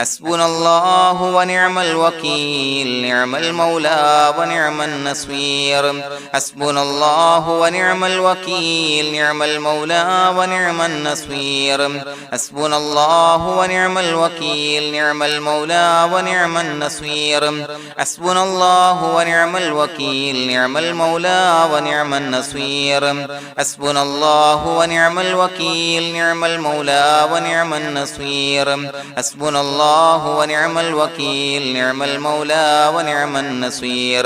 حسبنا الله ونعم الوكيل نعم المولى ونعم النصير حسبنا الله ونعم الوكيل نعم المولى ونعم النصير حسبنا الله ونعم الوكيل نعم المولى ونعم النصير حسبنا الله ونعم الوكيل نعم المولى ونعم النصير حسبنا الله ونعم الوكيل نعم المولى ونعم النصير حسبنا الله ونعم الوكيل نعم المولى ونعم النصير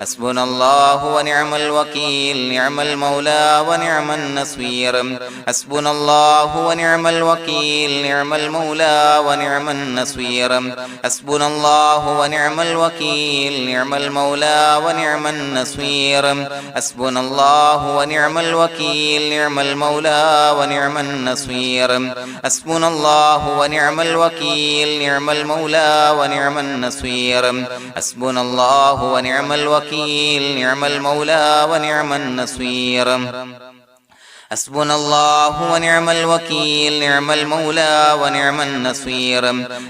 حسبنا الله ونعم الوكيل نعم المولى ونعم النصير حسبنا الله ونعم الوكيل نعم المولى ونعم النصير حسبنا الله ونعم الوكيل نعم المولى ونعم النصير حسبنا الله ونعم الوكيل نعم المولى ونعم النصير حسبنا الله ونعم الوكيل نعم المولى ونعم النصير حسبنا الله ونعم الوكيل نعم المولى ونعم النصير حسبنا الله ونعم الوكيل نعم المولى ونعم النصير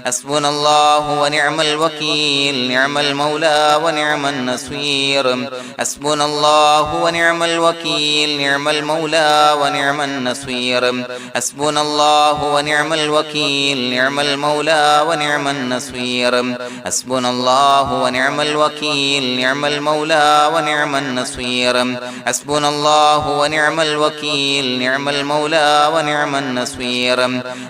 حسبنا الله ونعم الوكيل نعم المولى ونعم النصير حسبنا الله ونعم الوكيل نعم المولى ونعم النصير حسبنا الله ونعم الوكيل نعم المولى ونعم النصير حسبنا الله ونعم الوكيل نعم المولى ونعم النصير حسبنا الله ونعم الوكيل نعم المولى ونعم النصير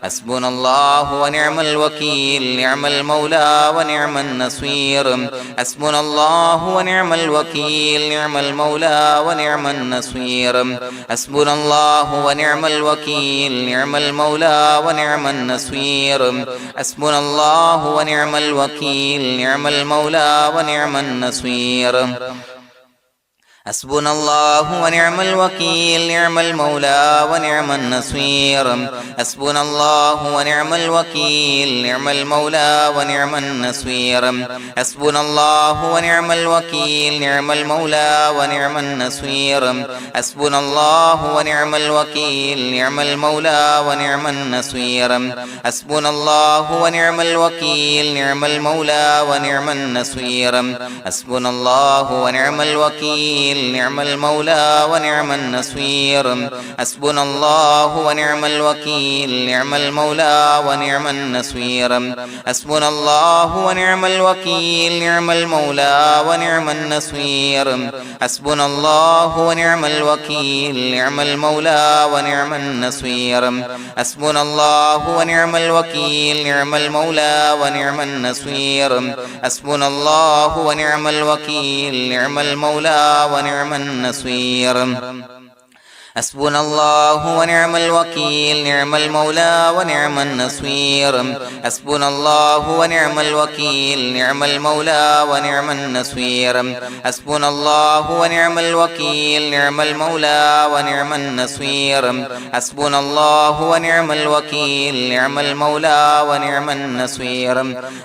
حسبنا الله ونعم الوكيل نعم المولى ونعم النصير حسبنا الله ونعم الوكيل نعم المولى ونعم النصير حسبنا الله ونعم الوكيل نعم المولى ونعم النصير حسبنا الله ونعم الوكيل نعم المولى ونعم النصير حسبنا الله ونعم الوكيل نعم المولى ونعم النصير حسبنا الله ونعم الوكيل نعم المولى ونعم النصير حسبنا الله ونعم الوكيل نعم المولى ونعم النصير حسبنا الله ونعم الوكيل نعم المولى ونعم النصير حسبنا الله ونعم الوكيل نعم المولى ونعم النصير حسبنا الله ونعم الوكيل نعم المولى ونعم النصير حسبنا الله ونعم الوكيل نعم المولى ونعم النصير حسبنا الله ونعم الوكيل نعم المولى ونعم النصير حسبنا الله ونعم الوكيل نعم المولى ونعم النصير حسبنا الله ونعم الوكيل نعم المولى ونعم النصير حسبنا الله ونعم الوكيل نعم المولى ونعم النصير حسبنا الله ونعم الوكيل نعم المولى ونعم النصير حسبنا الله ونعم الوكيل نعم المولى ونعم النصير حسبنا الله ونعم الوكيل نعم المولى ونعم النصير حسبنا الله ونعم الوكيل نعم المولى ونعم النصير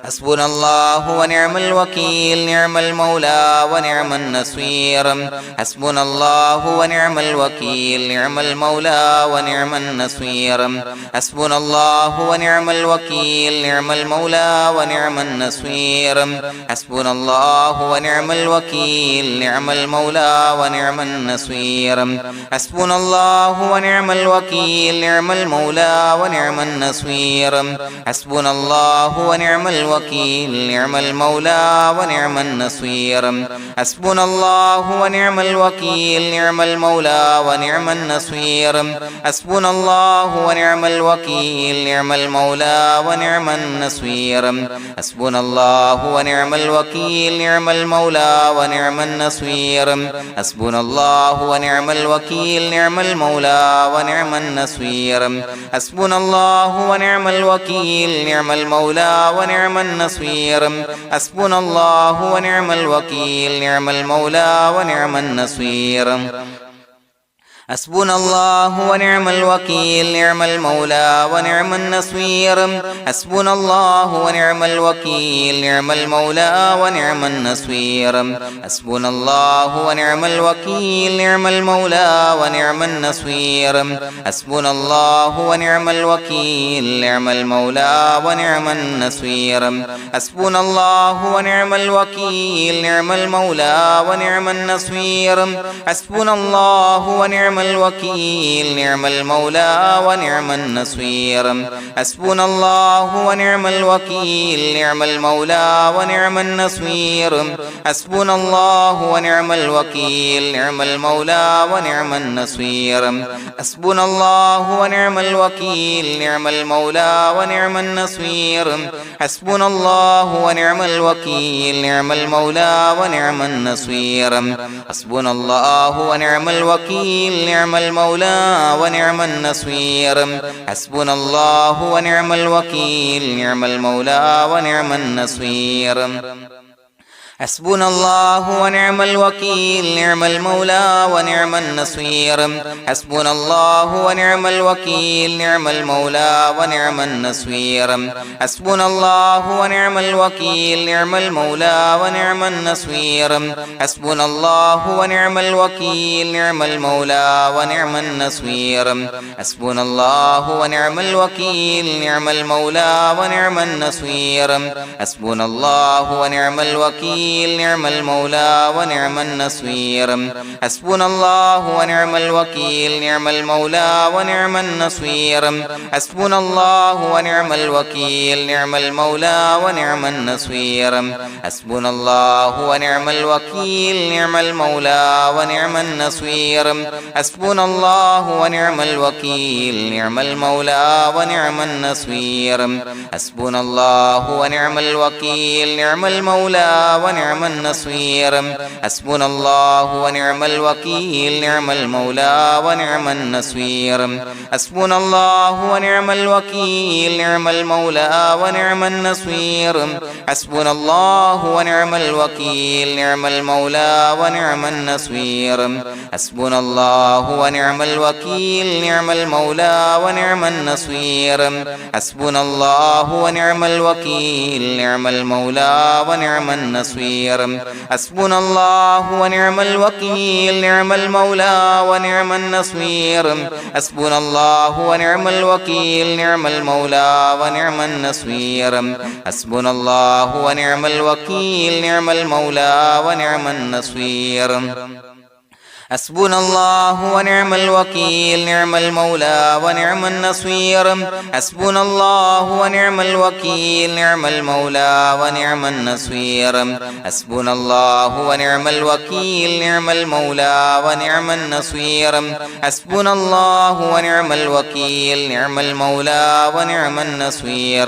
حسبنا الله ونعم الوكيل نعم المولى ونعم النصير حسبنا الله ونعم الوكيل نعم المولى ونعم النصير حسبنا الله ونعم الوكيل نعم المولى ونعم النصير حسبنا الله ونعم الوكيل نعم المولى ونعم النصير حسبنا الله ونعم الوكيل نعم المولى ونعم النصير حسبنا الله ونعم الوكيل نعم المولى ونعم النصير حسبنا الله ونعم الوكيل نعم المولى ونعم النصير حسبنا الله ونعم الوكيل نعم المولى ونعم النصير حسبنا الله ونعم الوكيل نعم المولى ونعم النصير حسبنا الله ونعم الوكيل نعم المولى ونعم النصير حسبنا الله ونعم الوكيل نعم المولى ونعم النصير حسبنا الله ونعم الوكيل نعم المولى ونعم النصير حسبنا الله ونعم الوكيل نعم المولى ونعم النصير حسبنا الله ونعم الوكيل نعم المولى ونعم النصير حسبنا الله ونعم الوكيل نعم المولى ونعم النصير حسبنا الله ونعم الوكيل نعم المولى ونعم النصير حسبنا الله ونعم الوكيل نعم المولى ونعم النصير حسبنا الله ونعم الوكيل نعم المولى ونعم النصير حسبنا الله ونعم الوكيل نعم المولى ونعم النصير حسبنا الله ونعم الوكيل نعم المولى ونعم النصير حسبنا الله ونعم الوكيل نعم المولى ونعم النصير حسبنا الله ونعم الوكيل نعم المولى ونعم النصير حسبنا الله ونعم الوكيل نعم المولى ونعم النصير حسبنا الله ونعم الوكيل نعم المولى ونعم النصير حسبنا الله ونعم الوكيل نعم المولى ونعم النصير حسبنا الله ونعم الوكيل نعم المولى ونعم النصير حسبنا الله ونعم الوكيل نعم المولى ونعم النصير حسبنا الله ونعم الوكيل نعم المولى ونعم النصير حسبنا الله ونعم الوكيل نعم المولى ونعم النصير حسبنا الله ونعم الوكيل نعم المولى ونعم النصير حسبنا الله ونعم الوكيل نعم المولى ونعم النصير حسبنا الله ونعم الوكيل نعم المولى ونعم النصير حسبنا الله ونعم الوكيل نعم المولى ونعم النصير حسبنا الله ونعم الوكيل نعم المولى ونعم النصير حسبنا الله ونعم الوكيل نعم المولى ونعم النصير حسبنا الله ونعم الوكيل نعم المولى ونعم النصير حسبنا الله ونعم الوكيل نعم المولى ونعم النصير حسبنا الله ونعم الوكيل نعم المولى ونعم النصير حسبنا الله ونعم الوكيل نعم المولى ونعم النصير حسبنا الله ونعم الوكيل نعم المولى ونعم النصير حسبنا الله ونعم الوكيل نعم المولى ونعم النصير حسبنا الله ونعم الوكيل نعم المولى ونعم النصير حسبنا الله ونعم الوكيل نعم المولى ونعم النصير حسبنا الله ونعم الوكيل نعم المولى ونعم النصير حسبنا الله ونعم الوكيل نعم المولى ونعم النصير حسبنا الله ونعم الوكيل نعم المولى ونعم النصير حسبنا الله ونعم الوكيل نعم المولى ونعم النصير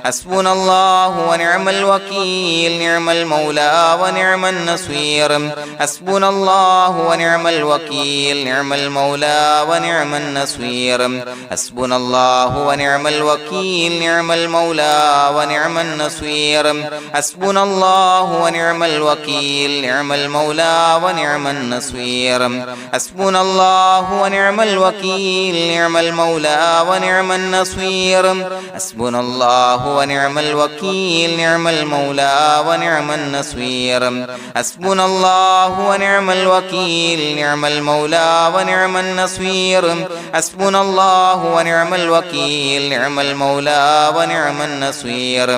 حسبنا الله ونعم الوكيل نعم المولى ونعم النصير حسبنا الله ونعم الوكيل نعم المولى ونعم النصير حسبنا الله ونعم الوكيل نعم المولى ونعم النصير حسبنا الله ونعم الوكيل نعم المولى ونعم النصير حسبنا الله ونعم الوكيل نعم المولى ونعم النصير حسبنا الله ونعم الوكيل نعم المولى ونعم النصير حسبنا الله ونعم الوكيل نعم المولى ونعم النصير حسبنا الله ونعم الوكيل نعم المولى ونعم النصير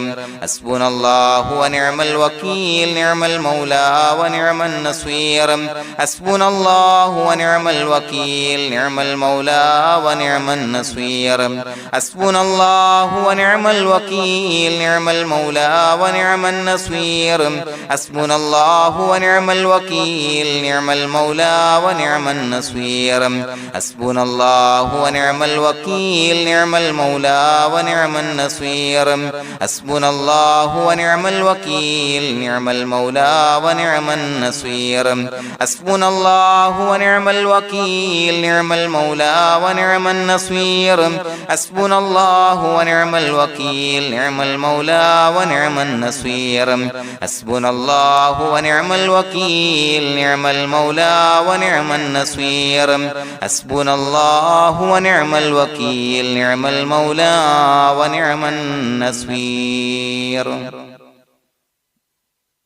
حسبنا الله ونعم الوكيل نعم المولى ونعم النصير حسبنا الله ونعم الوكيل نعم المولى ونعم النصير حسبنا الله ونعم الوكيل نعم المولى ونعم النصير حسبنا الله ونعم الوكيل نعم المولى ونعم النصير حسبنا الله ونعم الوكيل نعم المولى ونعم النصير حسبنا الله ونعم الوكيل نعم المولى ونعم النصير حسبنا الله ونعم الوكيل نعم المولى ونعم النصير حسبنا الله ونعم الوكيل نعم المولى ونعم النصير حسبنا الله ونعم الوكيل نعم المولى ونعم النصير حسبنا الله ونعم الوكيل نعم المولى ونعم النصير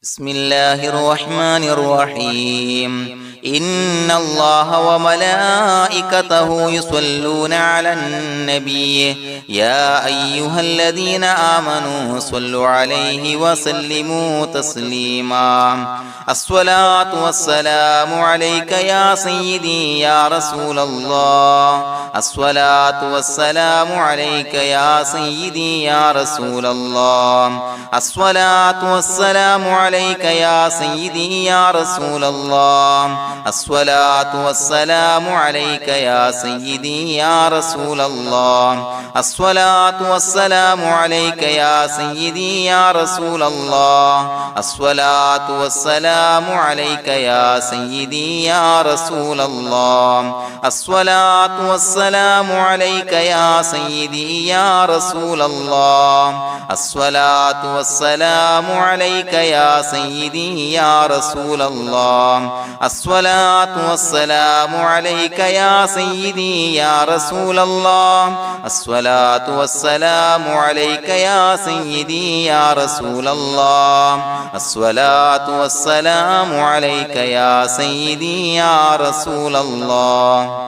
بسم الله الرحمن الرحيم إن الله وملائكته يصلون على النبي يا أيها الذين آمنوا صلوا عليه وسلموا تسليما الصلاة والسلام عليك يا سيدي يا رسول الله الصلاة والسلام عليك يا سيدي يا رسول الله الصلاة والسلام عليك يا سيدي يا رسول الله الصلاة والسلام عليك يا سيدي يا رسول الله الصلاة والسلام عليك يا سيدي يا رسول الله الصلاة والسلام عليك يا سيدي يا رسول الله الصلاة والسلام عليك يا سيدي يا رسول الله الصلاة والسلام عليك يا سيدي يا رسول الله الصلاة والسلام عليك يا سيدي يا رسول الله الصلاة والسلام عليك يا سيدي يا رسول الله الصلاة والسلام عليك يا سيدي يا رسول الله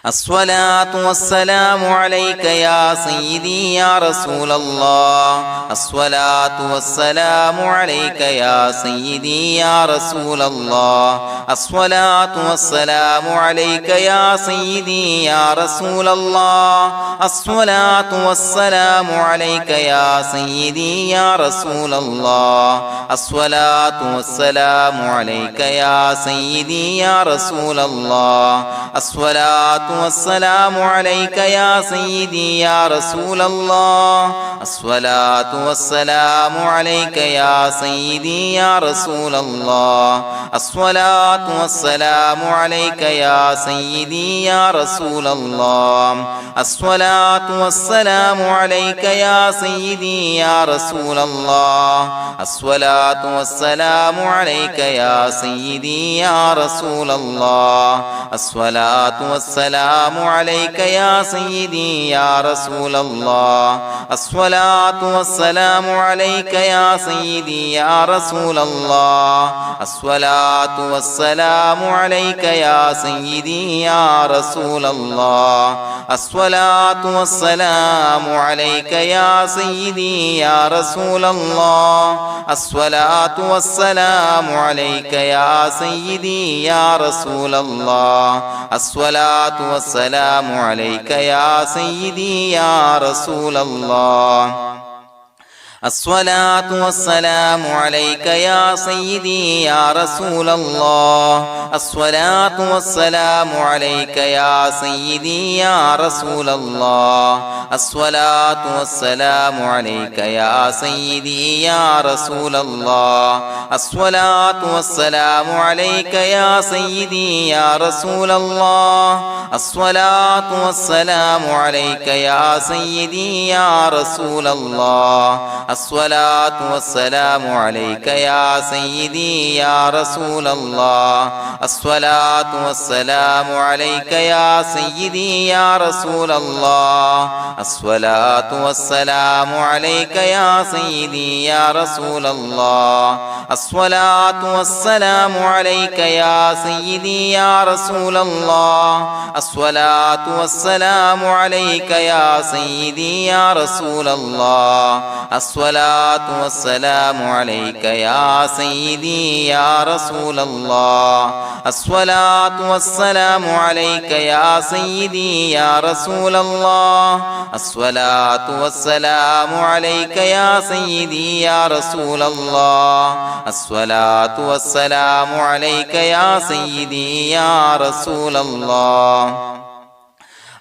الصلاة والسلام عليك يا سيدي يا رسول الله الصلاة والسلام عليك يا سيدي يا رسول الله الصلاة والسلام عليك يا سيدي يا رسول الله الصلاة والسلام عليك يا سيدي يا رسول الله الصلاة والسلام عليك يا سيدي يا رسول الله الصلاة والسلام عليك يا سيدي يا رسول الله الصلاة والسلام عليك يا سيدي يا رسول الله الصلاة والسلام عليك يا سيدي يا رسول الله الصلاة والسلام عليك يا سيدي يا رسول الله الصلاة والسلام عليك يا سيدي يا رسول الله الصلاة والسلام عليك يا سيدي يا رسول الله الصلاة والسلام عليك يا سيدي يا رسول الله الصلاة والسلام عليك يا سيدي يا رسول الله الصلاة والسلام عليك يا سيدي يا رسول الله الصلاة والسلام عليك يا سيدي يا رسول الله الصلاة والسلام عليك يا سيدي يا رسول الله الصلاة والسلام عليك يا سيدي يا رسول الله الصلاة والسلام عليك يا سيدي يا رسول الله الصلاة والسلام عليك يا سيدي يا رسول الله الصلاة والسلام عليك يا سيدي يا رسول الله الصلاة والسلام عليك يا سيدي يا رسول الله الصلاة والسلام عليك يا سيدي يا رسول الله الصلاة والسلام عليك يا سيدي يا رسول الله الصلاة والسلام عليك يا سيدي يا رسول الله الصلاة والسلام عليك يا سيدي يا رسول الله الصلاة والسلام عليك يا سيدي يا رسول الله الصلاة والسلام عليك يا سيدي يا رسول الله الصلاة والسلام عليك يا سيدي يا رسول الله الصلاة والسلام عليك يا سيدي يا رسول الله الصلاة والسلام عليك يا سيدي يا رسول الله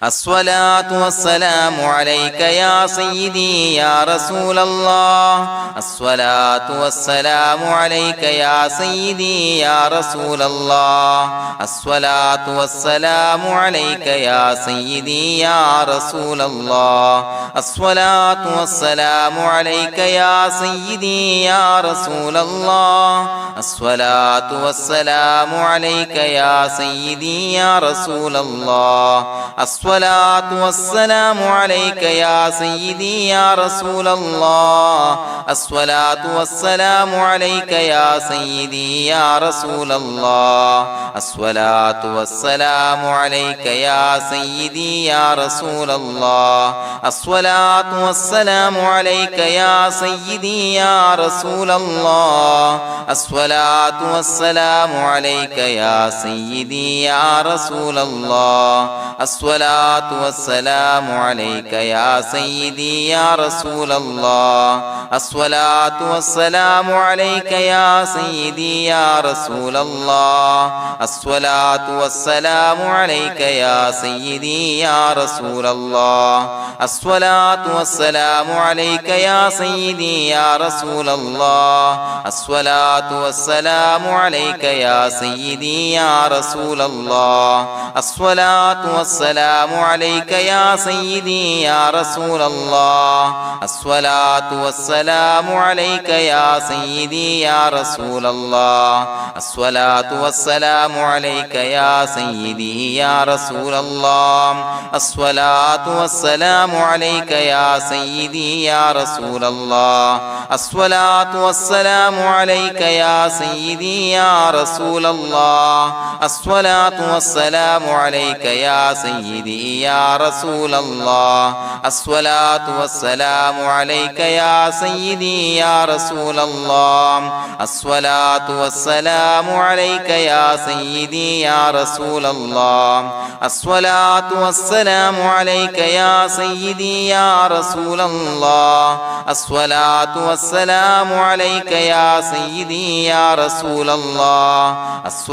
الصلاة والسلام عليك يا سيدي يا رسول الله الصلاة والسلام عليك يا سيدي يا رسول الله الصلاة والسلام عليك يا سيدي يا رسول الله الصلاة والسلام عليك يا سيدي يا رسول الله الصلاة والسلام عليك يا سيدي يا رسول الله الصلاة والسلام عليك يا سيدي يا رسول الله الصلاة والسلام عليك يا سيدي يا رسول الله الصلاة والسلام عليك يا سيدي يا رسول الله الصلاة والسلام عليك يا سيدي يا رسول الله الصلاة والسلام عليك يا سيدي يا رسول الله الصلاة والسلام عليك يا سيدي يا رسول الله الصلاة والسلام عليك يا سيدي يا رسول الله الصلاة والسلام عليك يا سيدي يا رسول الله الصلاة والسلام عليك يا سيدي يا رسول الله الصلاة والسلام عليك يا سيدي يا رسول الله الصلاة والسلام عليك يا سيدي يا رسول الله الصلاة والسلام عليك يا سيدي يا رسول الله الصلاة والسلام عليك يا سيدي يا رسول الله الصلاة والسلام عليك يا سيدي يا رسول الله الصلاة والسلام عليك يا سيدي يا رسول الله الصلاة والسلام عليك يا سيدي يا رسول الله الصلاة والسلام عليك يا سيدي يا رسول الله الصلاة والسلام عليك يا سيدي يا رسول الله الصلاة والسلام عليك يا سيدي يا رسول الله الصلاة والسلام عليك يا سيدي يا رسول الله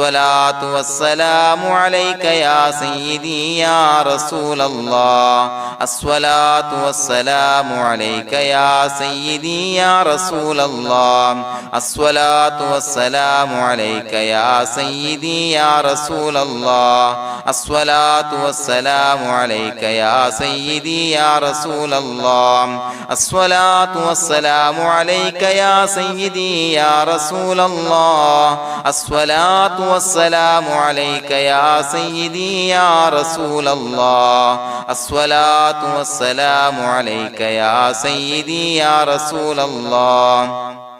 الصلاة والسلام عليك يا سيدي يا رسول الله الصلاة والسلام عليك يا سيدي يا رسول الله الصلاة والسلام عليك يا سيدي يا رسول الله الصلاة والسلام عليك يا سيدي يا رسول الله الصلاة والسلام عليك يا سيدي يا رسول الله الصلاة والسلام عليك يا سيدي يا رسول الله الصلاة والسلام عليك يا سيدي يا رسول الله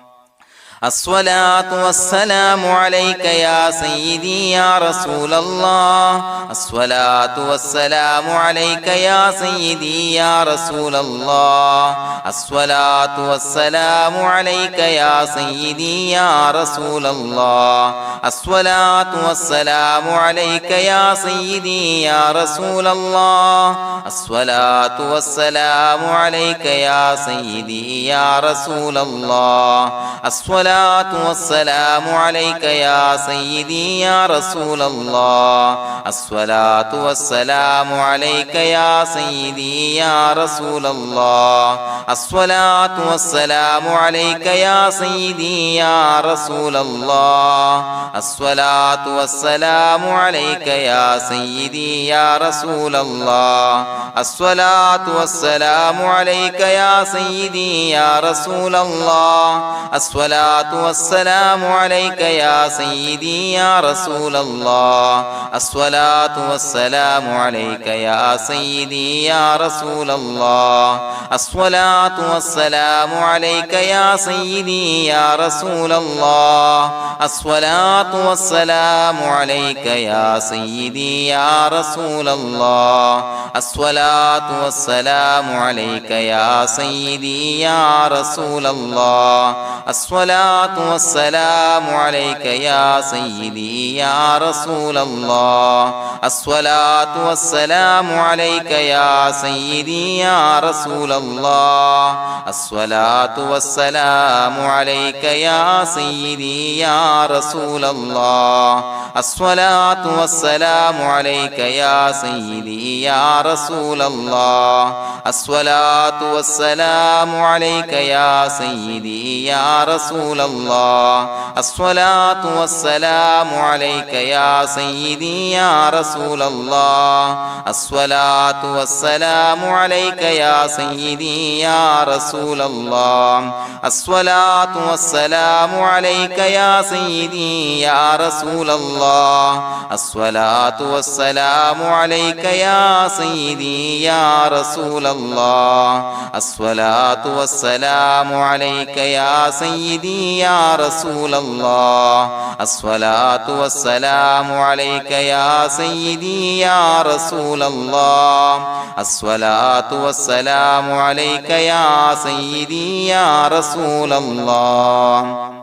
الصلاة والسلام عليك يا سيدي يا رسول الله الصلاة والسلام عليك يا سيدي يا رسول الله الصلاة والسلام عليك يا سيدي يا رسول الله الصلاة والسلام عليك يا سيدي يا رسول الله الصلاة والسلام عليك يا سيدي يا رسول الله الصلاة والسلام عليك يا سيدي يا رسول الله الصلاة والسلام عليك يا سيدي يا رسول الله الصلاة والسلام عليك يا سيدي يا رسول الله الصلاة والسلام عليك يا سيدي يا رسول الله الصلاة والسلام عليك يا سيدي يا رسول الله الصلاة والسلام عليك يا سيدي يا رسول الله الصلاة والسلام عليك يا سيدي يا رسول الله الصلاة والسلام عليك يا سيدي يا رسول الله الصلاة والسلام عليك يا سيدي يا رسول الله الصلاة والسلام عليك يا سيدي يا رسول الله الصلاة والسلام عليك يا سيدي يا رسول الله الصلاة والسلام عليك يا سيدي يا رسول الله الصلاة والسلام عليك يا سيدي يا رسول الله الصلاة والسلام عليك يا سيدي يا رسول الله الصلاة والسلام عليك يا سيدي يا رسول الله الصلاة والسلام عليك يا سيدي يا رسول الله الصلاة والسلام عليك يا سيدي يا رسول الله الصلاة والسلام عليك يا سيدي يا رسول الله الصلاة والسلام عليك يا سيدي يا رسول الله الصلاة والسلام عليك يا سيدي يا رسول الله الصلاة والسلام عليك يا سيدي يا رسول الله الصلاة والسلام عليك يا سيدي يا رسول الله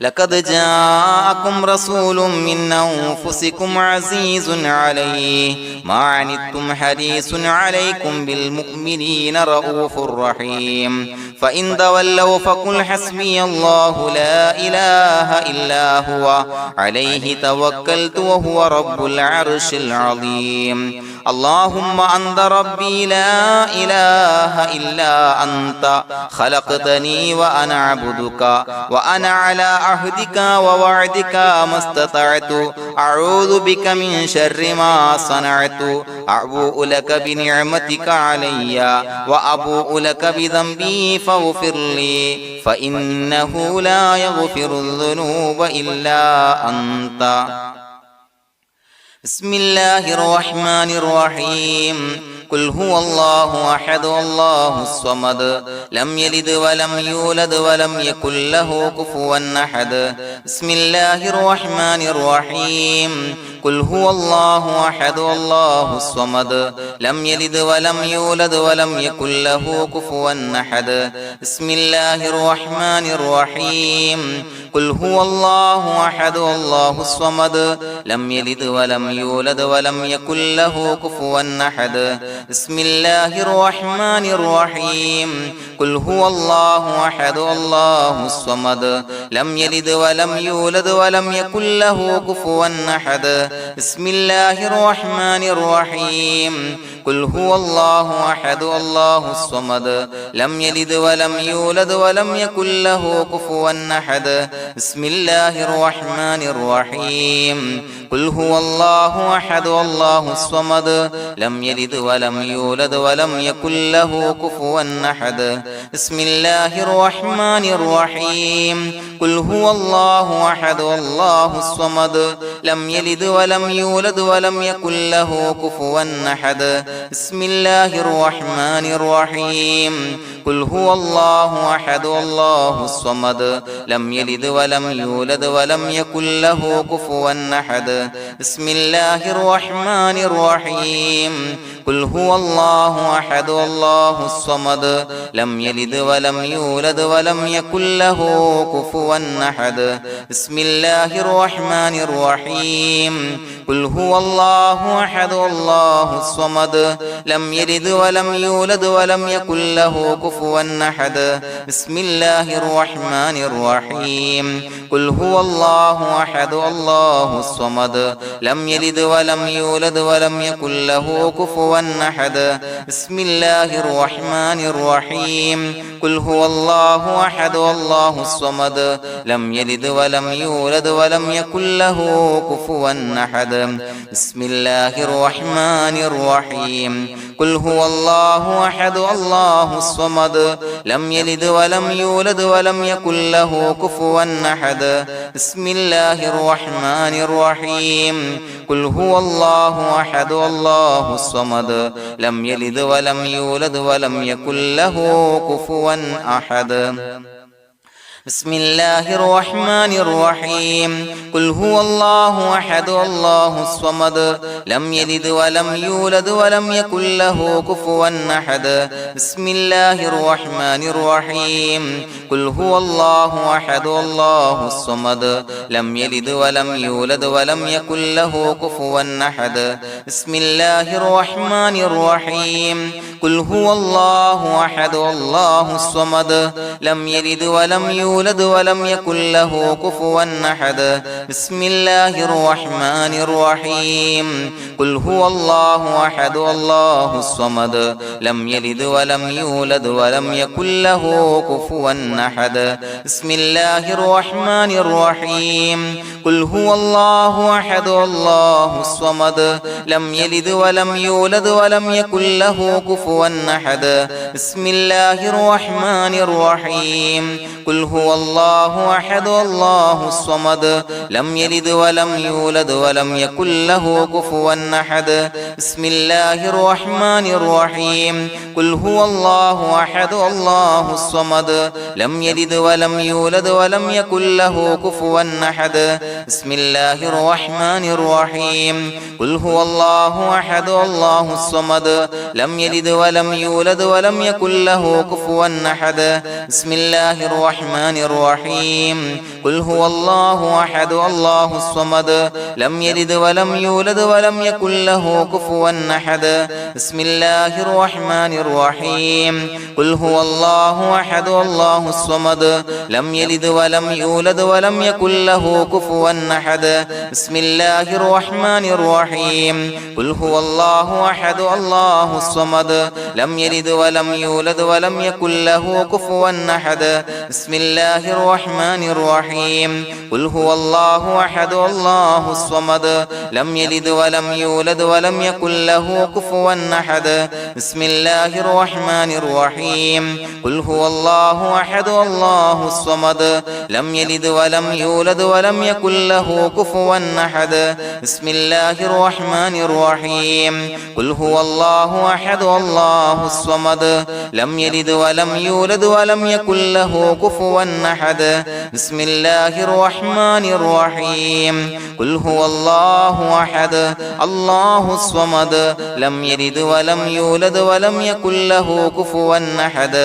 لقد جاءكم رسول من أنفسكم عزيز عليه ما عنتم حريص عليكم بالمؤمنين رؤوف رحيم فإن تولوا فقل حسبي الله لا إله إلا هو عليه توكلت وهو رب العرش العظيم اللهم أنت ربي لا إله إلا أنت خلقتني وأنا عبدك وأنا على عهدك ووعدك ما استطعت أعوذ بك من شر ما صنعت أبوء لك بنعمتك علي وأبوء لك بذنبي فاغفر لي فإنه لا يغفر الذنوب إلا أنت بسم الله الرحمن الرحيم قل هو الله أحد الله الصمد لم يلد ولم يولد ولم يكن له كفوا أحد بسم الله الرحمن الرحيم قل هو الله أحد الله الصمد لم يلد ولم يولد ولم يكن له كفوا أحد بسم الله الرحمن الرحيم قل هو الله أحد الله الصمد لم يلد ولم يولد ولم يكن له كفوا أحد بسم الله الرحمن الرحيم قل هو الله أحد الله الصمد لم يلد ولم يولد ولم يكن له كفوا أحد بسم الله الرحمن الرحيم قل هو الله أحد الله الصمد لم يلد ولم يولد ولم يكن له كفوا أحد بسم الله الرحمن الرحيم قل هو الله أحد الله الصمد لم يلد ولم يولد ولم يكن له كفوا أحد بسم الله الرحمن الرحيم قل هو الله أحد الله الصمد لم يلد ولم يولد ولم يكن له كفوا أحد بسم الله الرحمن الرحيم قل هو الله أحد الله الصمد لم يلد ولم يولد ولم يكن له كفوا أحد بسم الله الرحمن الرحيم قل هو الله أحد الله الصمد لم يلد ولم يولد ولم يكن له كفوا أحد بسم الله الرحمن الرحيم قل هو الله أحد الله الصمد لم يلد ولم يولد ولم يكن له كفوا أحد بسم الله الرحمن الرحيم قل هو الله أحد الله الصمد لم يلد ولم يولد ولم يكن له كفوا أحد بسم الله الرحمن الرحيم قل هو الله أحد الله الصمد لم يلد ولم يولد ولم يكن له كفوا أحد بسم الله الرحمن الرحيم قل هو الله أحد الله الصمد لم يلد ولم يولد ولم يكن له كفوا أحد بسم الله الرحمن الرحيم قل هو الله أحد الله الصمد لم يلد ولم يولد ولم يكن له كفوا أحد بسم الله الرحمن الرحيم قل هو الله أحد الله الصمد لم يلد ولم يولد ولم يكن له كفوا أحد بسم الله الرحمن الرحيم قل هو الله أحد الله الصمد لم يلد ولم يولد ولم يكن له كفوا أحد بسم الله الرحمن الرحيم قل هو الله أحد الله الصمد لم يلد ولم يولد يولد ولم يكن له كفوا أحد بسم الله الرحمن الرحيم قل هو الله أحد الله الصمد لم يلد ولم يولد ولم يكن له كفوا أحد بسم الله الرحمن الرحيم قل هو الله أحد الله الصمد لم يلد ولم يولد ولم يكن له كفوا أحد بسم الله الرحمن الرحيم قل هو الله أحد الله الصمد لم يلد ولم يولد ولم يكن له كفوا أحد بسم الله الرحمن الرحيم قل هو الله أحد الله الصمد لم يلد ولم يولد ولم يكن له كفوا أحد بسم الله الرحمن الرحيم قل هو الله أحد الله الصمد لم يلد ولم يولد ولم يكن له كفوا أحد بسم الله الرحمن الرحيم قل هو الله أحد الله الصمد لم يلد ولم يولد ولم يكن له كفوا أحد بسم الله الرحمن الرحيم قل هو الله أحد الله الصمد لم يلد ولم يولد ولم يكن له كفوا أحد بسم الله الرحمن الرحيم قل هو الله أحد الله الصمد لم يلد ولم يولد ولم يكن له كفوا أحد بسم الله الرحمن الرحيم قل هو الله أحد الله الصمد لم يلد ولم يولد ولم يكن له كفوا أحد بسم الله الرحمن الرحيم قل هو الله أحد الله الصمد لم يلد ولم يولد ولم يكن له كفوا أحد بسم الله الرحمن الرحيم قل هو الله أحد الله الصمد لم يلد ولم يولد ولم يكن له كفوا أحد بسم الله الرحمن الرحيم قل هو الله أحد الله الصمد لم يلد ولم يولد ولم يكن له كفوا أحد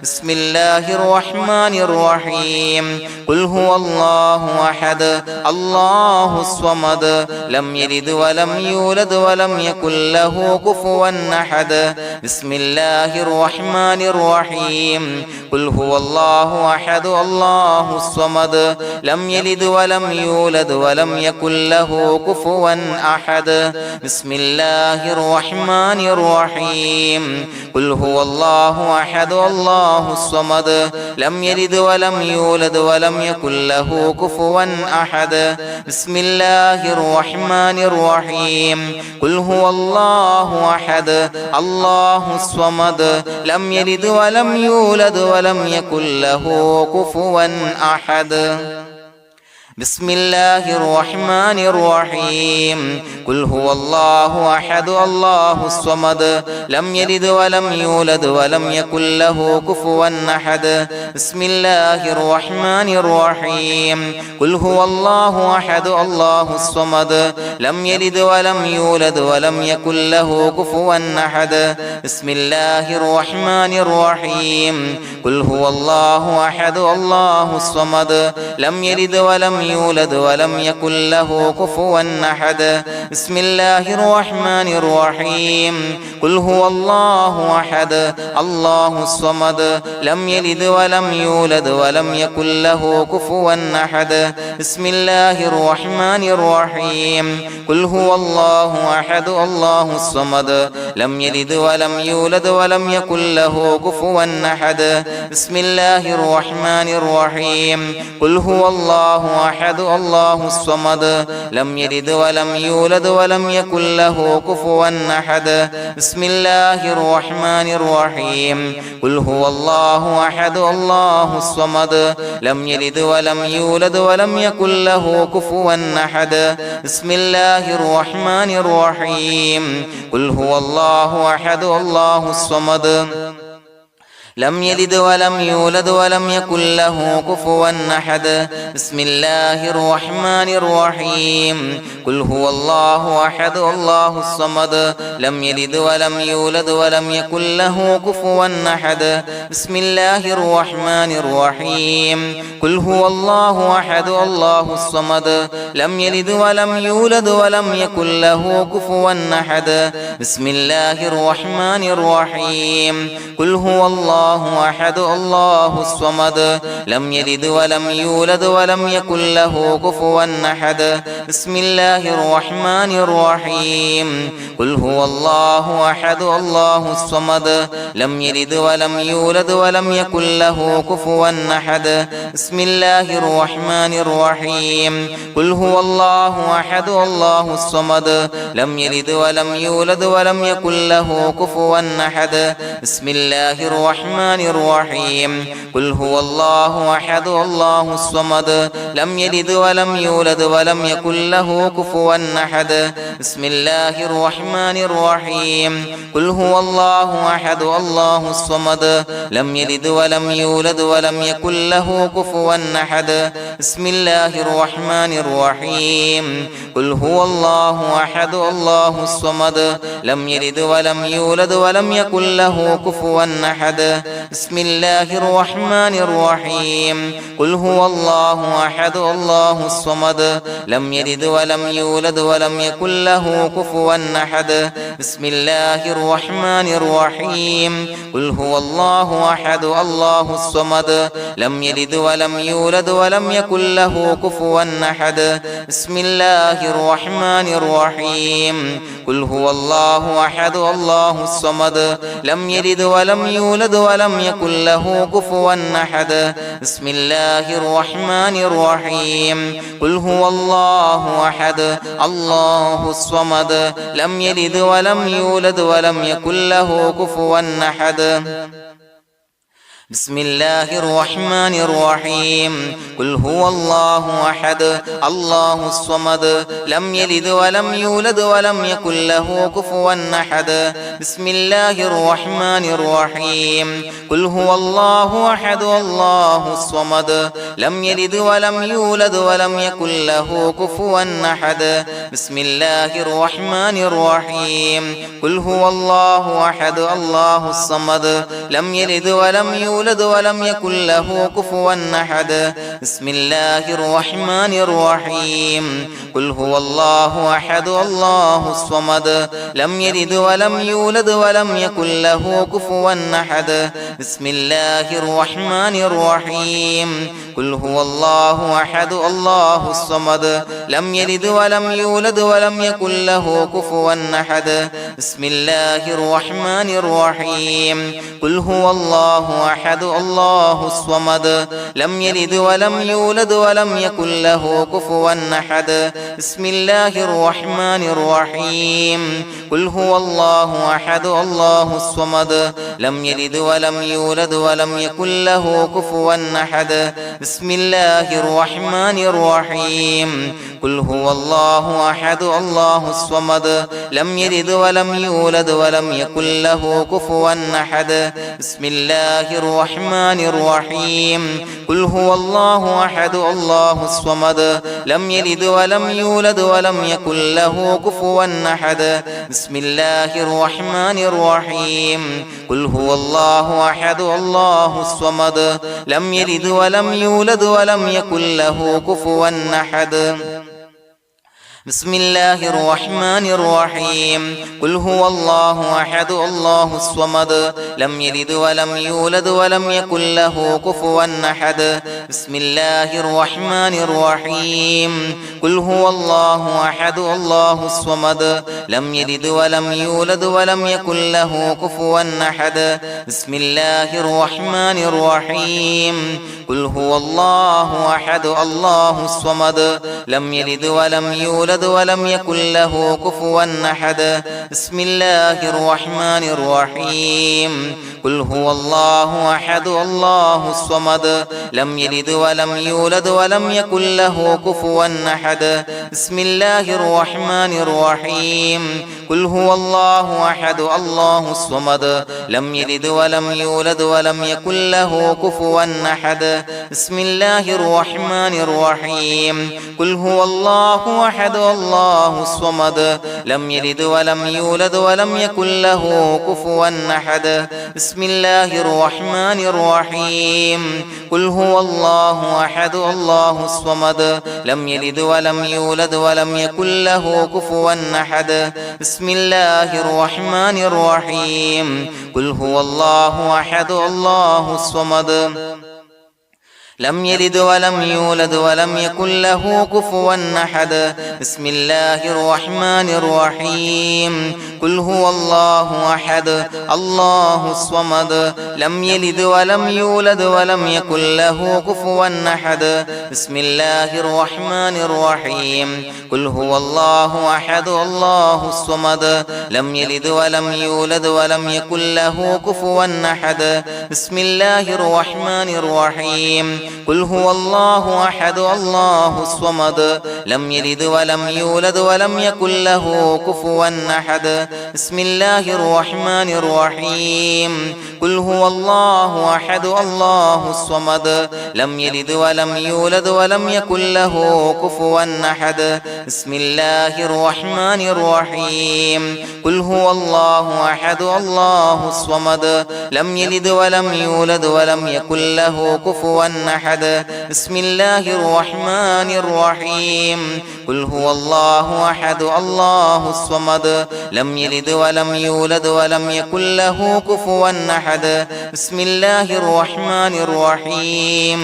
بسم الله الرحمن الرحيم قل هو الله أحد الله الصمد لم يلد ولم يولد ولم يكن له كفوا أحد بسم الله الرحمن الرحيم قل هو الله أحد الله الصمد لم يلد ولم يولد ولم يكن له كفوا أحد بسم الله الرحمن الرحيم قل هو الله أحد الله الصمد لم يلد ولم يولد ولم يكن له كفوا أحد بسم الله الرحمن الرحيم قل هو الله أحد الله الصمد لم يلد ولم يولد ولم يكن له كفوا أحد بسم الله الرحمن الرحيم قل هو الله أحد الله الصمد لم يلد ولم يولد ولم يكن له كفوا أحد بسم الله الرحمن الرحيم قل هو الله أحد الله الصمد لم يلد ولم يولد ولم يكن له كفوا أحد بسم الله الرحمن الرحيم قل هو الله أحد الله الصمد لم يلد ولم يولد ولم يكن له كفوا أحد بسم الله الرحمن الرحيم قل هو الله أحد الله الصمد لم يلد ولم يولد ولم يكن له كفوا أحد بسم الله الرحمن الرحيم قل هو الله أحد الله الصمد لم يلد ولم يولد ولم يكن له كفوا أحد بسم الله الرحمن الرحيم قل هو الله أحد الله الصمد لم يلد ولم يولد ولم يكن له كفوا أحد بسم الله الرحمن الرحيم قل هو الله أحد الله الصمد لم يلد ولم يولد ولم يكن له كفوا أحد بسم الله الرحمن الرحيم قل هو الله أحد الله الصمد لم يلد ولم يولد ولم يكن له كفوا أحد بسم الله الرحمن الرحيم قل هو الله أحد الله الصمد لم يلد ولم يولد ولم يكن له كفوا أحد بسم الله الرحمن الرحيم قل هو الله أحد الله الصمد لم يلد ولم يولد ولم يكن له كفوا أحد بسم الله الرحمن الرحيم قل هو الله أحد الله الصمد لم يلد ولم يولد ولم يكن له كفوا أحد بسم الله الرحمن الرحيم قل هو الله أحد الله الصمد لم يلد ولم يولد ولم يكن له كفوا أحد بسم الله الرحمن الرحيم قل هو الله أحد الله الصمد لم يلد ولم يولد ولم يكن له كفوا أحد بسم الله الرحمن الرحيم قل هو الله أحد الله الصمد لم يلد ولم يولد ولم يكن له كفوا أحد بسم الله الرحمن الرحيم قل هو الله أحد الله الصمد لم يلد ولم يولد ولم يكن له كفوا أحد بسم الله الرحمن الرحيم قل هو الله أحد الله الصمد لم يلد ولم يولد ولم يكن له كفوا أحد بسم الله الرحمن الرحيم قل هو الله أحد الله الصمد لم يلد ولم يولد ولم يكن له كفوا أحد بسم الله الرحمن الرحيم قل هو الله أحد الله الصمد لم يلد ولم يولد ولم يكن له كفوا أحد بسم الله الرحمن الرحيم قل هو الله أحد الله الصمد لم يلد ولم يولد ولم يكن له كفوا أحد بسم الله الرحمن الرحيم قل هو الله أحد الله الصمد لم يلد ولم يولد ولم يكن له كفوا أحد بسم الله الرحمن الرحيم قل هو الله أحد الله الصمد لم يلد ولم يولد ولم يكن له كفوا أحد بسم الله الرحمن الرحيم قل هو الله أحد الله الصمد لم يلد ولم يولد ولم يكن له كفوا أحد بسم الله الرحمن الرحيم قل هو الله أحد الله الصمد لم يلد ولم يولد ولم يكن له كفوا أحد بسم الله الرحمن الرحيم قل هو الله أحد الله الصمد لم يلد ولم يولد ولم يكن له كفوا أحد بسم الله الرحمن الرحيم قل هو الله أحد الله الصمد لم يلد ولم يولد ولم يكن له كفوا أحد بسم الله الرحمن الرحيم قل هو الله أحد الله الصمد لم يلد ولم يولد ولم يكن له كفوا أحد بسم الله الرحمن الرحيم قل هو الله أحد الله الصمد لم يلد ولم يولد ولم يكن له كفوا أحد بسم الله الرحمن الرحيم قل هو الله أحد الله الصمد لم يلد ولم يولد ولم يكن له كفوا أحد بسم الله الرحمن الرحيم قل هو الله أحد الله الصمد لم يلد ولم يولد ولم يكن له كفوا أحد بسم الله الرحمن الرحيم قل هو الله أحد الله الصمد لم يلد ولم يولد ولم يكن له كفوا أحد بسم الله الرحمن الرحيم قل هو الله أحد الله الصمد لم يلد ولم يولد ولم يكن له كفوا أحد بسم الله الرحمن الرحيم قل هو الله أحد الله الصمد لم يلد ولم يولد ولم يكن له كفوا أحد بسم الله الرحمن الرحيم قل هو الله أحد الله الصمد لم يلد ولم يولد ولم يكن له كفوا أحد بسم الله الرحمن الرحيم قل هو الله أحد الله الصمد لم يلد ولم يولد ولم يكن له كفوا أحد بسم الله الرحمن الرحيم قل هو الله أحد الله الصمد لم يلد ولم يولد ولم يكن له كفوا أحد بسم الله الرحمن الرحيم قل هو الله أحد الله الصمد لم يلد ولم يولد ولم يكن له كفوا أحد بسم الله الرحمن الرحيم قل هو الله أحد الله الصمد لم يلد ولم يولد ولم يكن له كفوا أحد بسم الله الرحمن الرحيم قل هو الله أحد الله الصمد لم يلد ولم يولد ولم يكن له كفوا أحد بسم الله الرحمن الرحيم قل هو الله أحد الله الصمد لم يلد ولم يولد ولم يكن له كفوا أحد بسم الله الرحمن الرحيم قل هو الله أحد الله الصمد لم يلد ولم يولد ولم يكن له كفوا أحد بسم الله الرحمن الرحيم قل هو الله أحد الله الصمد لم يلد ولم يولد ولم يكن له كفوا أحد بسم الله الرحمن الرحيم قل هو الله أحد الله الصمد لم يلد ولم يولد ولم يكن له كفوا أحد بسم الله الرحمن الرحيم قل هو الله أحد الله الصمد لم يلد ولم يولد ولم يكن له كفوا أحد بسم الله الرحمن الرحيم قل هو الله أحد الله الصمد لم يلد ولم يولد ولم يكن له كفوا أحد بسم الله الرحمن الرحيم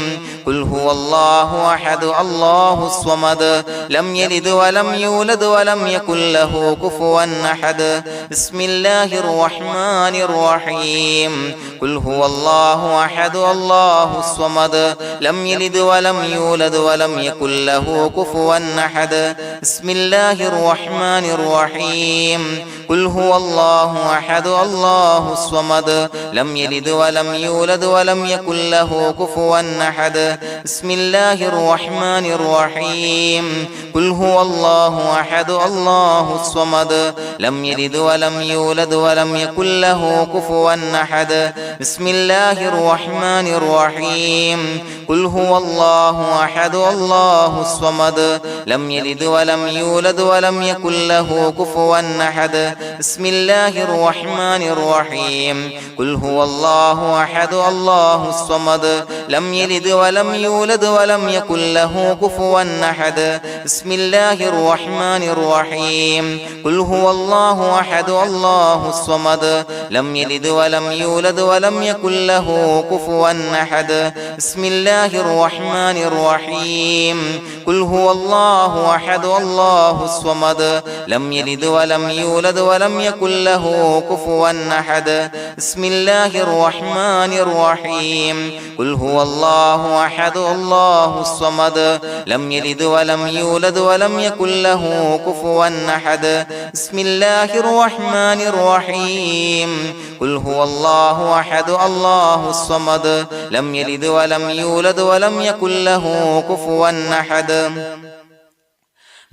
قل هو الله أحد الله الصمد لم يلد ولم يولد ولم يكن له كفوا أحد بسم الله الرحمن الرحيم قل هو الله أحد الله الصمد لم يلد ولم يولد ولم يكن له كفوا أحد بسم الله الرحمن الرحيم قل هو الله أحد الله الصمد لم يلد ولم يولد ولم يكن له كفوا أحد بسم الله الرحمن الرحيم قل هو الله أحد الله الصمد لم يلد ولم يولد ولم يكن له كفوا أحد بسم الله الرحمن الرحيم قل هو الله أحد الله الصمد لم يلد ولم يولد ولم يكن له كفوا أحد بسم الله الرحمن الرحيم قل هو الله أحد الله الصمد لم يلد ولم يولد ولم يكن له كفوا أحد بسم الله الرحمن الرحيم قل هو الله أحد الله الصمد لم يلد ولم يولد ولم يكن له كفوا أحد بسم الله الرحمن الرحيم قل هو الله أحد الله الصمد لم يلد ولم يولد ولم يكن له كفوا أحد بسم الله الرحمن الرحيم قل هو الله أحد الله الصمد لم يلد ولم يولد ولم يكن له كفوا أحد بسم الله الرحمن الرحيم قل هو الله أحد الله الصمد لم يلد ولم يولد ولم يكن له كفوا أحد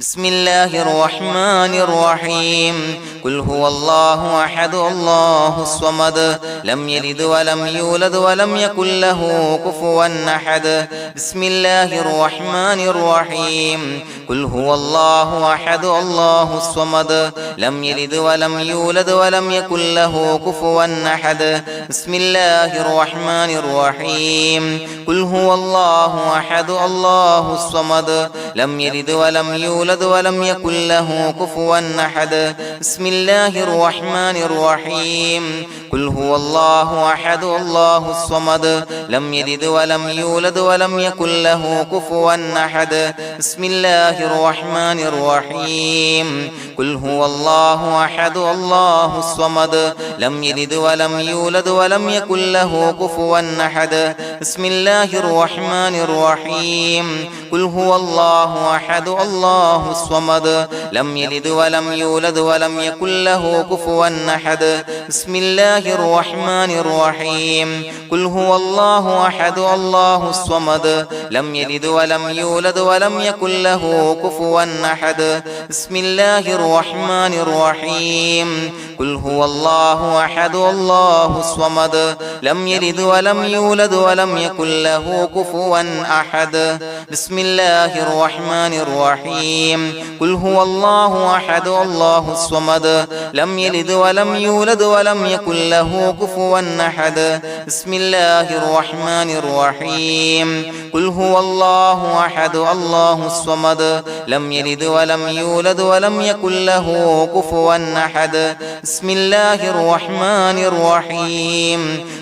بسم الله الرحمن الرحيم قل هو الله أحد الله الصمد لم يلد ولم يولد ولم يكن له كفوا أحد بسم الله الرحمن الرحيم قل هو الله أحد الله الصمد لم يلد ولم يولد ولم يكن له كفوا أحد بسم الله الرحمن الرحيم قل هو الله أحد الله الصمد لم يلد ولم يولد ولم يكن له كفوا أحد بسم الله الرحمن الرحيم قل هو الله أحد الله الصمد لم يلد ولم يولد ولم يكن له كفوا أحد بسم الله الرحمن الرحيم قل هو الله أحد الله الصمد لم يلد ولم يولد ولم يكن له كفوا أحد بسم الله الرحمن الرحيم قل هو الله أحد الله الصمد لم يلد ولم يولد ولم يكن له كفوا أحد بسم الله الرحمن الرحيم قل هو الله أحد الله الصمد لم يلد ولم يولد ولم يكن له كفوا أحد بسم الله الرحمن الرحيم قل هو الله أحد الله الصمد لم يلد ولم يولد ولم يكن له كفوا أحد بسم الله الرحمن الرحيم الرحيم قل هو الله أحد الله الصمد لم يلد ولم يولد ولم يكن له كفوا أحد بسم الله الرحمن الرحيم قل هو الله أحد الله الصمد لم يلد ولم يولد ولم يكن له كفوا أحد بسم الله الرحمن الرحيم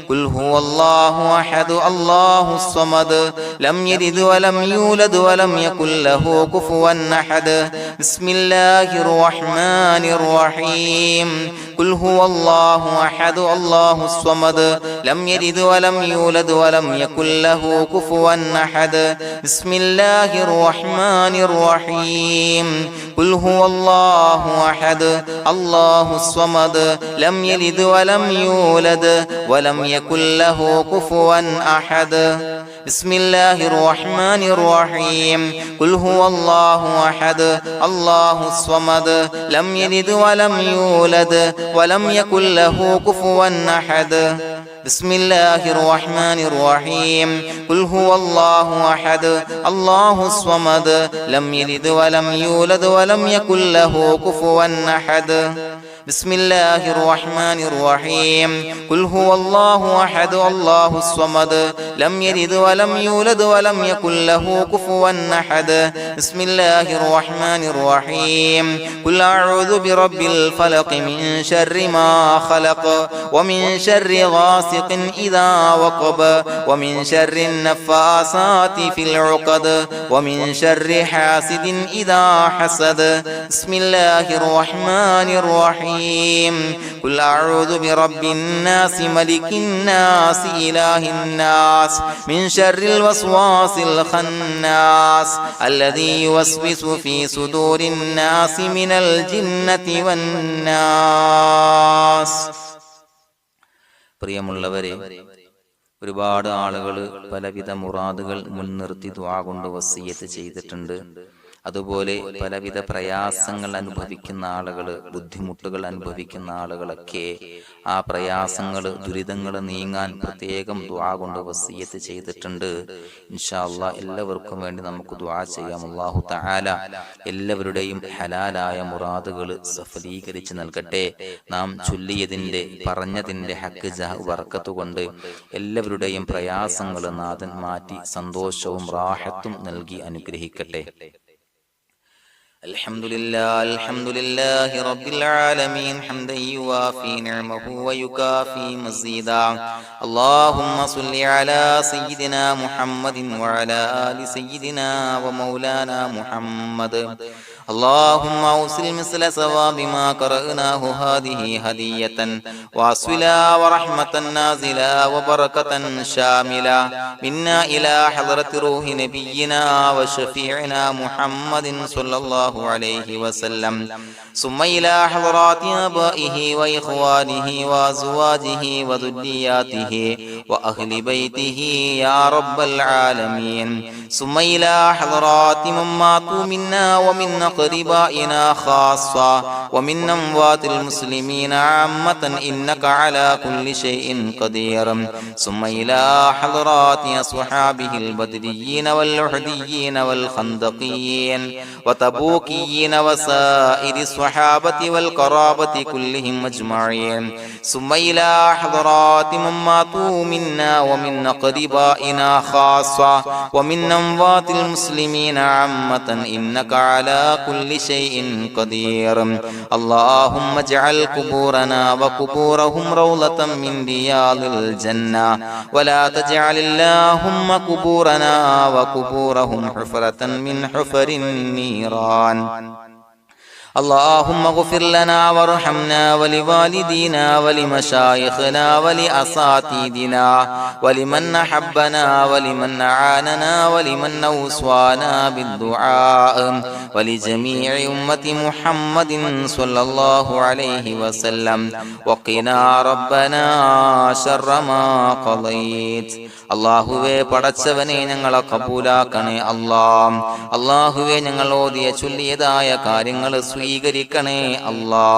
قل هو الله أحد الله الصمد لم يلد ولم يولد ولم يكن له كفوا أحد بسم الله الرحمن الرحيم قل هو الله أحد الله الصمد لم يلد ولم يولد ولم يكن له كفوا أحد بسم الله الرحمن الرحيم قل هو الله أحد الله الصمد لم يلد ولم يولد ولم يكن له كفوا أحد بسم الله الرحمن الرحيم قل هو الله أحد الله الصمد لم يلد ولم يولد ولم يكن له كفوا أحد بسم الله الرحمن الرحيم قل هو الله أحد الله الصمد لم يلد ولم يولد ولم يكن له كفوا أحد بسم الله الرحمن الرحيم قل هو الله أحد الله الصمد لم يلد ولم يولد ولم يكن له كفوا أحد بسم الله الرحمن الرحيم قل أعوذ برب الفلق من شر ما خلق ومن شر غاسق إذا وقب ومن شر النفاثات في العقد ومن شر حاسد إذا حسد بسم الله الرحمن الرحيم قل أعوذ برب الناس ملك الناس إله الناس من شر الوسواس الخناس الذي يوسوس في صدور الناس من الجنة والناس. പ്രിയമുള്ളവരെ, ഒരുപാട് ആളുകൾ പലവിധ മുറാദുകൾ മുൻനിർത്തി ദുആ കൊണ്ട് വസിയ്യത്ത് ചെയ്തിട്ടുണ്ട്. അതുപോലെ പലവിധ പ്രയാസങ്ങൾ അനുഭവിക്കുന്ന ആളുകൾ, ബുദ്ധിമുട്ടുകൾ അനുഭവിക്കുന്ന ആളുകളൊക്കെ ആ പ്രയാസങ്ങൾ, ദുരിതങ്ങൾ നീങ്ങാൻ പ്രത്യേകം ദുആ കൊണ്ട് വസിയ്യത്ത് ചെയ്തിട്ടുണ്ട്. ഇൻഷാ അല്ലാഹ് എല്ലാവർക്കും വേണ്ടി നമുക്ക് ദുആ ചെയ്യാം. അല്ലാഹു തആല എല്ലാവരുടെയും ഹലാലായ മുറാദുകൾ സഫലീകരിച്ച് നൽകട്ടെ. നാം ചൊല്ലിയതിന്റെ, പറഞ്ഞതിന്റെ ഹക്ക് ജാഹ് ബർക്കത്ത് കൊണ്ട് എല്ലാവരുടെയും പ്രയാസങ്ങൾ നാഥൻ മാറ്റി സന്തോഷവും റാഹത്തും നൽകി അനുഗ്രഹിക്കട്ടെ. الحمد لله رب العالمين حمدا يوافي نعمه ويكافي مزيدا. اللهم صل على سيدنا محمد وعلى آل سيدنا ومولانا محمد. اللهم أوصل مثل ثواب ما قرأناه هذه هدية واصلا ورحمة نازلا وبركة شاملة منا إلى حضرة روح نبينا وشفيعنا محمد صلى الله عليه وسلم، ثم إلى حضرات آبائه وإخوانه وأزواجه وذرياته وأهل بيته يا رب العالمين، ثم إلى حضرات من ماتوا منا ومن أقربائنا خاصة ومن أموات المسلمين عامة إنك على كل شيء قدير، ثم إلى حضرات أصحابه البدريين والأحديين والخندقيين وتبوكيين وسائر الصحابة والقرابة كلهم أجمعين، ثم إلى حضرات من ماتوا منا ومن أقربائنا خاصة ومن أموات المسلمين عامة إنك على كل شيء قدير. اللهم اجعل قبورنا وقبورهم روضة من رياض الجنة، ولا تجعل اللهم قبورنا وقبورهم حفرة من حفر النيران. اللهم اغفر لنا وارحمنا ولوالدينا ولمشايخنا ولأساتذتنا ولمن أحبنا ولمن أعاننا ولمن أوصانا بالدعاء ولجميع أمة محمد صلى الله عليه وسلم، وقنا ربنا شر ما قضيت. അള്ളാഹുവേ, പടച്ചവനെ ഞങ്ങളെ കബൂലാക്കണേ. അല്ലാഹുവേ, ഞങ്ങൾ ഓതിയ ചൊല്ലിയതായ കാര്യങ്ങൾ സ്വീകരിക്കണേ അല്ലാ.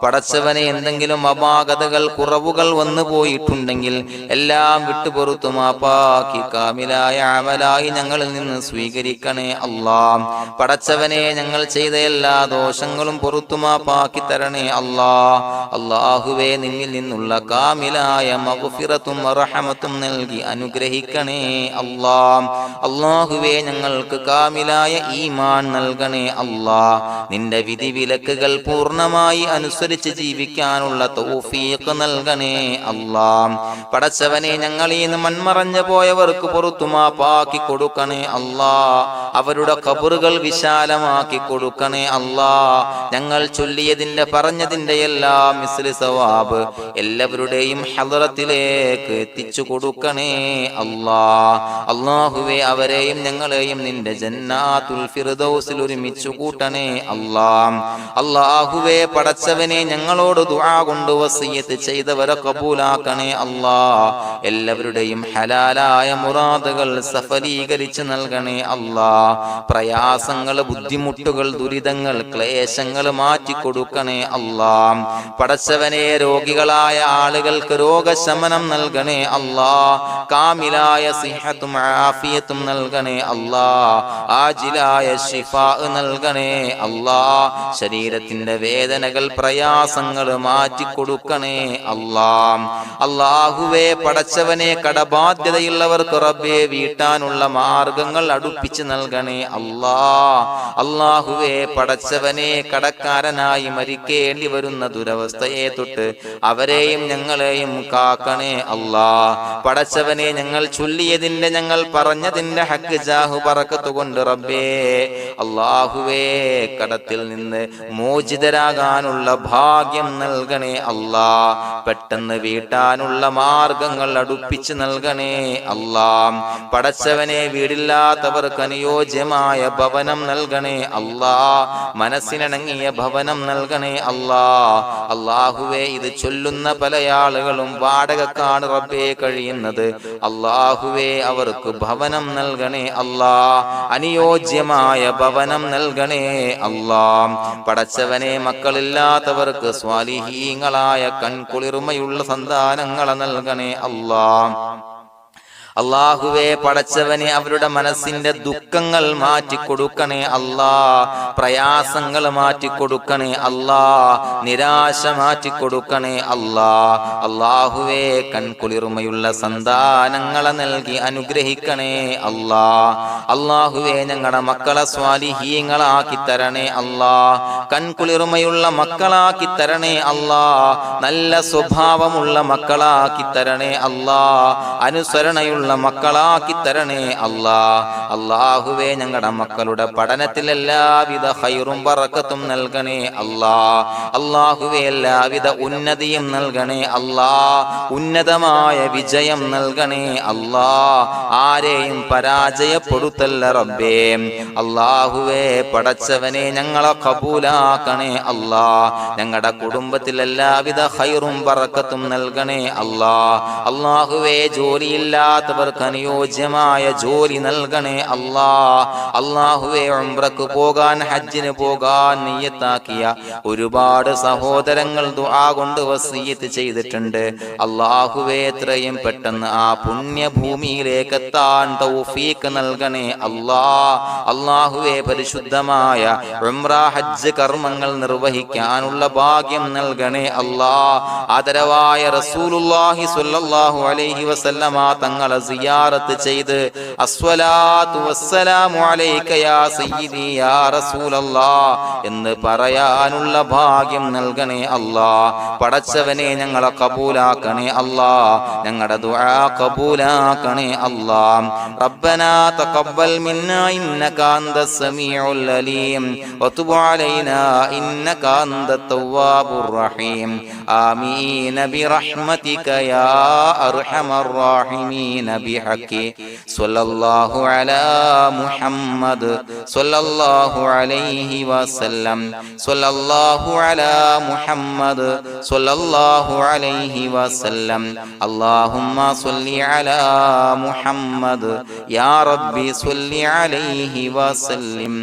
പടച്ചവനെ എന്തെങ്കിലും അപാകതകൾ കുറവുകൾ വന്നു പോയിട്ടുണ്ടെങ്കിൽ എല്ലാം വിട്ടുപുറത്തു മാപ്പാക്കി കാമിലായ അമലായി ഞങ്ങളിൽ നിന്ന് സ്വീകരിക്കണേ അല്ലാ. പടച്ചവനെ ഞങ്ങൾ ചെയ്ത എല്ലാ ദോഷങ്ങളും പുറത്തു മാപ്പാക്കി തരണേ അല്ലാ. അല്ലാഹുവേ നിന്നിൽ നിന്നുള്ള കാമിലായ മഗ്ഫിറത്തും റഹ്മത്തും നൽകി അനുഗ്രഹിക്കണേ അല്ലാ. അല്ലാഹുവേ ഞങ്ങൾക്ക് കാമിലായ ഈമാൻ നൽകണേ അല്ലാ. നിന്റെ വിധി വിലക്കുകൾ പൂർണ്ണമായി അനുസരിച്ച് ജീവിക്കാനുള്ള തൗഫീഖ് നൽകണേ അല്ലാ. പടച്ചവനെ ഞങ്ങളിൽ നിന്ന് മൺമറഞ്ഞു പോയവർക്ക് പുറത്തു മാപ്പാക്കി കൊടുക്കണേ അല്ലാ. അവരുടെ ഖബറുകൾ വിശാലമാക്കി കൊടുക്കണേ അല്ലാ. ഞങ്ങൾ ചൊല്ലിയതിന്റെ പറഞ്ഞതിന്റെ എല്ലാം മിസ്ലി സവാബ് എല്ലാവരുടെയും ഹളറത്തിലേക്ക് എത്തിച്ചു കൊടുക്കണേ അല്ലാ. അല്ലാഹുവേ അവരെയും ഞങ്ങളെയും നിന്റെ ജന്നാത്തുൽ ഫിർദൗസിൽ ഒരുമിച്ച് കൂട്ടണേ അല്ലാ. അല്ലാഹുവേ പടച്ചവനെ ഞങ്ങളോട് ദുആ കൊണ്ട് വസിയത്ത് ചെയ്തവരെ കബൂലാക്കണേ അല്ലാ. എല്ലാവരുടെയും ഹലാലായ മുറാദുകൾ സഫലീകരിച്ച് നൽകണേ അല്ലാ. പ്രയാസങ്ങൾ, ബുദ്ധിമുട്ടുകൾ, ദുരിതങ്ങൾ, ക്ലേശങ്ങൾ മാറ്റിക്കൊടുക്കണേ അല്ലാ. പടച്ചവനെ രോഗികളായ ആളുകൾക്ക് രോഗശമനം നൽകണേ അല്ലാ. കാമിലായ സിഹത്തും ആഫിയത്തും നൽകണേ അല്ലാ. ആജിലായ ശിഫാ നൽകണേ അല്ലാ. ശരീരത്തിന്റെ വേദനകൾ, പ്രയാസങ്ങൾ മാറ്റിക്കൊടുക്കണേ അല്ലാ. അല്ലാഹുവേ പടച്ചവനെ കടബാധ്യതയുള്ളവർക്ക് റബ്ബേ വീട്ടാനുള്ള മാർഗങ്ങൾ അടുപ്പിച്ച് നൽകണേ അല്ലാ. അല്ലാഹുവേ പടച്ചവനെ കടക്കാരനായി മരിക്കേണ്ടി വരുന്ന ദുരവസ്ഥയെ തൊട്ട് അവരെയും ഞങ്ങളെയും കാക്കണേ അല്ലാ. പടച്ചവനെ ഞങ്ങൾ ചൊല്ലിയതിന്റെ, ഞങ്ങൾ പറഞ്ഞതിന്റെ ഹക്ക് ജാഹു ബറക്കത്ത് കൊണ്ട് റബ്ബേ അല്ലാഹുവേ കടത്തിൽ നിന്ന് മോചിതരാകാനുള്ള ഭാഗ്യം നൽകണേ അല്ലാ. പെട്ടെന്ന് വീട്ടാനുള്ള മാർഗങ്ങൾ അടുപ്പിച്ച് നൽകണേ അല്ലാ. പടച്ചവനെ വീടില്ലാത്തവർക്ക് അനുയോജ്യമായ ഭവനം നൽകണേ അല്ലാ. മനസ്സിനിണങ്ങിയ ഭവനം നൽകണേ അല്ലാ. അല്ലാഹുവേ ഇത് ചൊല്ലുന്ന പല ആളുകളും വാടകക്കാണ് റബ്ബേ കഴിയുന്നത്. അല്ലാഹുവേ അവർക്ക് ഭവനം നൽകണേ അല്ലാ. അനുയോജ്യമായ ഭവനം നൽകണേ അല്ലാ. പടച്ചവനെ മക്കളില്ലാത്തവർക്ക് സ്വാലിഹീങ്ങളായ കൺകുളിർമയുള്ള സന്താനങ്ങളെ നൽകണേ അല്ലാ. അല്ലാഹുവേ പടച്ചവനെ അവരുടെ മനസ്സിന്റെ ദുഃഖങ്ങൾ മാറ്റിക്കൊടുക്കണേ അല്ലാ. പ്രയാസങ്ങൾ മാറ്റിക്കൊടുക്കണേ അല്ലാ. നിരാശ മാറ്റിക്കൊടുക്കണേ അല്ലാ. അല്ലാഹുവേ കൺകുളിർമയുള്ള സന്താനങ്ങളെ നൽകി അനുഗ്രഹിക്കണേ അല്ലാ. അല്ലാഹുവേ ഞങ്ങളുടെ മക്കളെ സ്വാലിഹീങ്ങളാക്കി തരണേ അല്ലാ. കൺകുളിർമയുള്ള മക്കളാക്കി തരണേ അല്ലാ. നല്ല സ്വഭാവമുള്ള മക്കളാക്കി തരണേ അല്ലാ. അനുസരണയുള്ള മക്കളാക്കി തരണേ അല്ലാ. അല്ലാഹുവേ ഞങ്ങളുടെ മക്കളുടെ പഠനത്തിൽ എല്ലാവിധ ഖൈറും ബറക്കത്തും നൽകണേ അല്ലാ. അല്ലാഹുവേ എല്ലാവിധ ഉന്നതിയും നൽകണേ അല്ലാ. ഉന്നതമായ വിജയം നൽകണേ അല്ലാ. ആരെയും പരാജയപ്പെടുത്തല്ല റബ്ബേ. അല്ലാഹുവേ പടച്ചവനെ ഞങ്ങളെ കബൂലാക്കണേ അല്ലാ. ഞങ്ങളുടെ കുടുംബത്തിൽ എല്ലാവിധ ഖൈറും ബറക്കത്തും നൽകണേ അല്ലാ. അല്ലാഹുവേ ജോലിയില്ലാത്ത അനുയോജ്യമായ ജോലി നൽകണേ അല്ലാ. അല്ലാഹുവേ ഉംറക്ക് പോകാൻ, ഹജ്ജിന് പോകാൻ നിയ്യത്താക്കിയ ഒരുപാട് സഹോദരങ്ങൾ ദുആ കൊണ്ട് വസിയത്ത് ചെയ്തിട്ടുണ്ട്. അല്ലാഹുവേ എത്രയും പെട്ടെന്ന് ആ പുണ്യഭൂമിയിലേക്ക് എത്താൻ തൗഫീഖ് നൽകണേ അല്ലാ. അല്ലാഹുവേ പരിശുദ്ധമായ ഉംറ ഹജ്ജ് കർമ്മങ്ങൾ നിർവഹിക്കാനുള്ള ഭാഗ്യം നൽകണേ അല്ലാ. ആദരവായ റസൂലുള്ളാഹി സ്വല്ലല്ലാഹു അലൈഹി വസല്ലമ തങ്ങളെ സിയാറത്ത് ചെയ്ത് അസ്സലാത്തു വസ്സലാമു അലൈക യാ സയ്യിദി യാ റസൂലല്ലാഹ് എന്ന് പറയാനുള്ള ഭാഗ്യം നൽകണേ അല്ലാ. പടച്ചവനെ ഞങ്ങളെ കബൂലാക്കണേ അല്ലാ. ഞങ്ങളുടെ ദുആ കബൂലാക്കണേ അല്ലാ. റബ്ബനാ തഖബ്ബൽ മിന്നാ ഇന്നക അൻതസ് സമീഉൽ അലീം വതുബ് അലൈനാ ഇന്നക അൻതത് തവ്വാബുർ റഹീം. ആമീൻ ബിറഹ്മതിക യാ അർഹമർ റഹീമീൻ ബിഹഖി സ്വല്ലല്ലാഹു അലാ മുഹമ്മദ് സ്വല്ലല്ലാഹു അലൈഹി വസല്ലം സ്വല്ലല്ലാഹു അലാ മുഹമ്മദ് സ്വല്ലല്ലാഹു അലൈഹി വസല്ലം. അല്ലാഹുമ്മ സ്വല്ലി അലാ മുഹമ്മദ് യാ റബ്ബി സ്വല്ലി അലൈഹി വസല്ലം.